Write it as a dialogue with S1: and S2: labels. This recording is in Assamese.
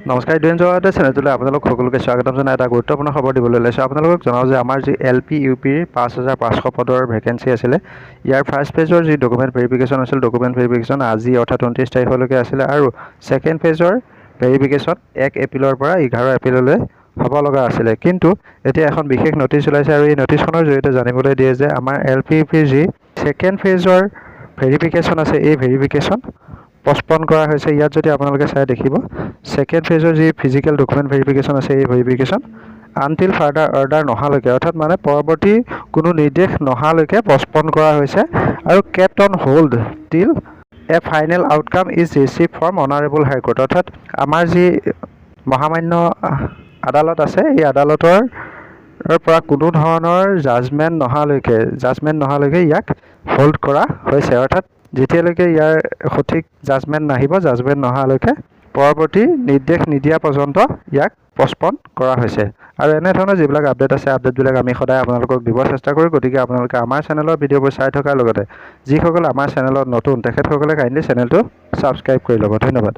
S1: নমস্কাৰ, ইডুৱেন জগতে চেনেলটোলৈ আপোনালোক সকলোকে স্বাগতম জনাই এটা গুৰুত্বপূৰ্ণ খবৰ দিবলৈ ওলাইছোঁ। আপোনালোকক জনাওঁ যে আমাৰ যি LP UPৰ 5,500 পদৰ ভেকেঞ্চি আছিলে, ইয়াৰ ফাৰ্ষ্ট ফেজৰ যি ডকুমেণ্ট ভেৰিফিকেশ্যন আছিল, ডকুমেণ্ট ভেৰিফিকেশ্যন আজি অৰ্থাৎ 29 তাৰিখলৈকে আছিলে আৰু ছেকেণ্ড ফেজৰ ভেৰিফিকেশ্যন 1 এপ্ৰিলৰ পৰা 11 এপ্ৰিললৈ হ'ব লগা আছিলে। কিন্তু এতিয়া এখন বিশেষ নটিচ ওলাইছে আৰু এই নটিচখনৰ জৰিয়তে জানিবলৈ দিয়ে যে আমাৰ LP UPৰ যি ছেকেণ্ড ফেজৰ ভেৰিফিকেশ্যন আছে, এই ভেৰিফিকেশ্যন পষ্টপন কৰা হৈছে। ইয়াত যদি আপোনালোকে চাই দেখিব, ছেকেণ্ড ফেজৰ যি ফিজিকেল ডকুমেণ্ট ভেৰিফিকেশ্যন আছে, এই ভেৰিফিকেশ্যন আনটিল ফাৰ্ডাৰ অৰ্ডাৰ নহালৈকে, অৰ্থাৎ মানে পৰৱৰ্তী কোনো নিৰ্দেশ নহালৈকে পষ্টপন কৰা হৈছে আৰু কেপ্ট অন হোল্ড টিল A final outcome is receive from honourable high court. অৰ্থাৎ আমাৰ যি মহামান্য আদালত আছে, এই আদালতৰ পৰা কোনো ধৰণৰ জাজমেণ্ট নহালৈকে ইয়াক হোল্ড কৰা হৈছে। অৰ্থাৎ যেতিয়ালৈকে ইয়াৰ সঠিক জাজমেণ্ট নাহিব, জাজমেণ্ট নহালৈকে পৰৱৰ্তী নিৰ্দেশ নিদিয়া পৰ্যন্ত ইয়াক পষ্টপন কৰা হৈছে। আৰু এনেধৰণৰ যিবিলাক আপডেট আছে, আপডেটবিলাক আমি সদায় আপোনালোকক দিব চেষ্টা কৰোঁ। গতিকে আপোনালোকে আমাৰ চেনেলৰ ভিডিঅ'বোৰ চাই থকাৰ লগতে যিসকল আমাৰ চেনেলত নতুন, তেখেতসকলে কাইণ্ডলি চেনেলটো ছাবস্ক্ৰাইব কৰি ল'ব। ধন্যবাদ।